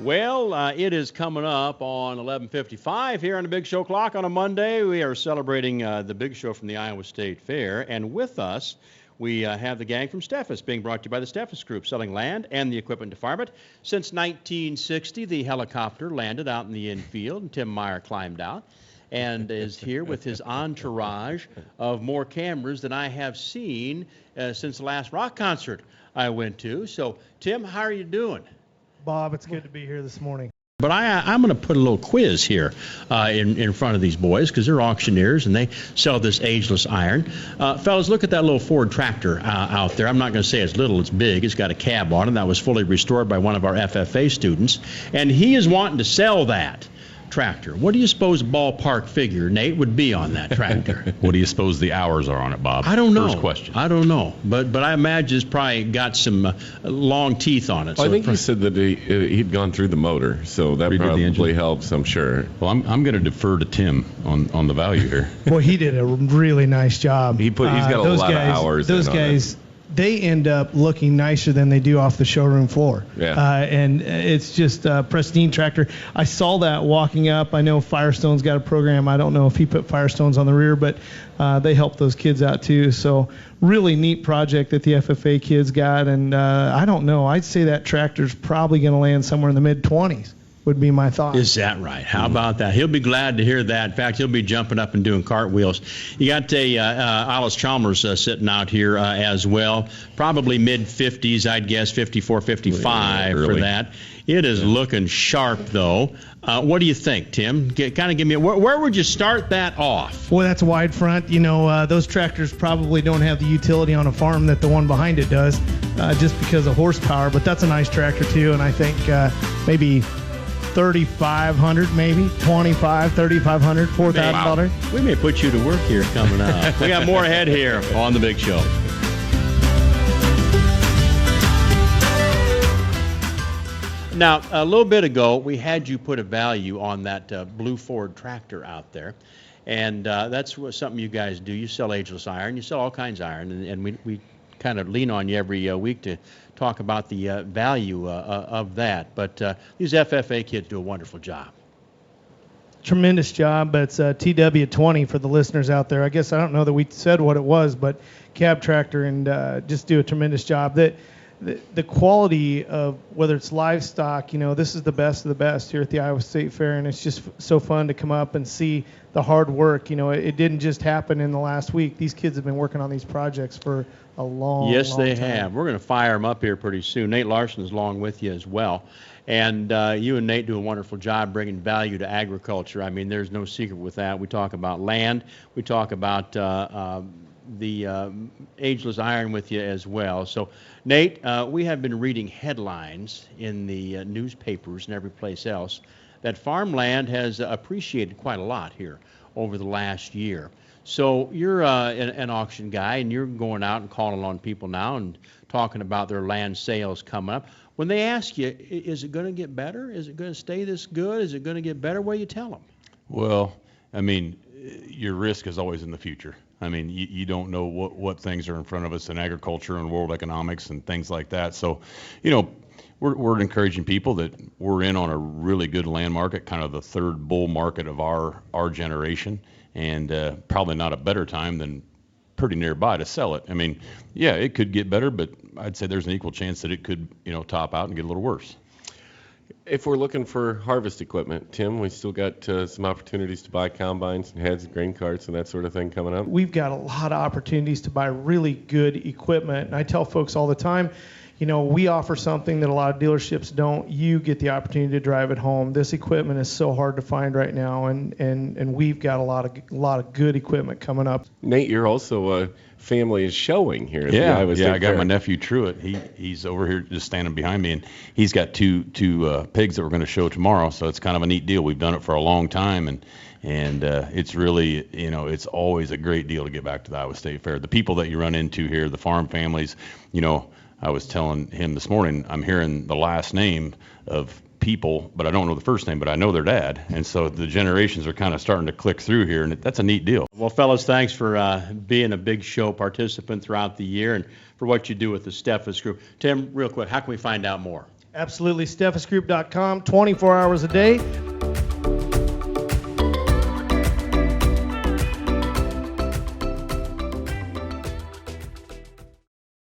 Well, it is coming up on 11:55 here on the Big Show clock on a Monday. We are celebrating the Big Show from the Iowa State Fair, and with us we have the gang from Steffes, being brought to you by the Steffes Group, selling land and the equipment department. Since 1960, the helicopter landed out in the infield, and Tim Meyer climbed out and is here with his entourage of more cameras than I have seen since the last rock concert I went to. So, Tim, how are you doing? Bob, it's good to be here this morning. But I'm going to put a little quiz here in front of these boys because they're auctioneers and they sell this ageless iron. Fellas, look at that little Ford tractor out there. I'm not going to say it's little, it's big. It's got a cab on it. That was fully restored by one of our FFA students. And he is wanting to sell that tractor. What do you suppose a ballpark figure, Nate, would be on that tractor? What do you suppose the hours are on it, Bob? I don't know. First question. I don't know. But I imagine it's probably got some long teeth on it. Well, I think he said that he'd gone through the motor, so that probably helps, I'm sure. Well, I'm going to defer to Tim on the value here. Well, he did a really nice job. He's got a lot of hours. Those guys, they end up looking nicer than they do off the showroom floor. Yeah. And it's just a pristine tractor. I saw that walking up. I know Firestone's got a program. I don't know if he put Firestones on the rear, but they help those kids out too. So really neat project that the FFA kids got. And I don't know. I'd say that tractor's probably going to land somewhere in the mid-20s. Would be my thought. Is that right? How about that? He'll be glad to hear that. In fact, he'll be jumping up and doing cartwheels. You got Alice Chalmers sitting out here as well. Probably mid-50s, I'd guess, 54, 55 for that. It is looking sharp, though. What do you think, Tim? Kind of give me where would you start that off? Well, that's a wide front. You know, those tractors probably don't have the utility on a farm that the one behind it does, just because of horsepower. But that's a nice tractor, too, and I think maybe 3,500, maybe 25, 3,500, $4,000. We may put you to work here coming up. We got more ahead here on the Big Show. Now, a little bit ago, we had you put a value on that blue Ford tractor out there, and that's something you guys do. You sell ageless iron. You sell all kinds of iron, and we kind of lean on you every week to talk about the value of that. But these FFA kids do a wonderful job. Tremendous job. But it's TW20 for the listeners out there. I guess I don't know that we said what it was, but cab tractor, and just do a tremendous job. The quality of whether it's livestock, you know, this is the best of the best here at the Iowa State Fair, and it's just so fun to come up and see the hard work. You know, it didn't just happen in the last week. These kids have been working on these projects for a long time. Yes, they have. We're going to fire them up here pretty soon. Nate Larson is along with you as well. And you and Nate do a wonderful job bringing value to agriculture. I mean, there's no secret with that. We talk about land. We talk about the ageless iron with you as well. So, Nate, we have been reading headlines in the newspapers and every place else that farmland has appreciated quite a lot here over the last year. So you're an auction guy, and you're going out and calling on people now and talking about their land sales coming up. When they ask you, is it going to get better? Is it going to stay this good? Is it going to get better? What do you tell them? Well, I mean, your risk is always in the future. I mean, you don't know what things are in front of us in agriculture and world economics and things like that. So, you know, we're encouraging people that we're in on a really good land market, kind of the third bull market of our generation, and probably not a better time than pretty nearby to sell it. I mean, yeah, it could get better, but I'd say there's an equal chance that it could, you know, top out and get a little worse. If we're looking for harvest equipment, Tim, we still got some opportunities to buy combines and heads and grain carts and that sort of thing coming up. We've got a lot of opportunities to buy really good equipment. And I tell folks all the time, you know, we offer something that a lot of dealerships don't. You get the opportunity to drive it home. This equipment is so hard to find right now, and we've got a lot of good equipment coming up. Nate, you're also a family is showing here at the Iowa State I got Fair. my nephew Truett. He's over here just standing behind me, and he's got two pigs that we're going to show tomorrow. So it's kind of a neat deal. We've done it for a long time, and it's really, you know, it's always a great deal to get back to the Iowa State Fair. The people that you run into here, the farm families, you know, I was telling him this morning, I'm hearing the last name of people, but I don't know the first name, but I know their dad. And so the generations are kind of starting to click through here, and that's a neat deal. Well, fellas, thanks for being a Big Show participant throughout the year and for what you do with the Steffes Group. Tim, real quick, how can we find out more? Absolutely. SteffesGroup.com, 24 hours a day.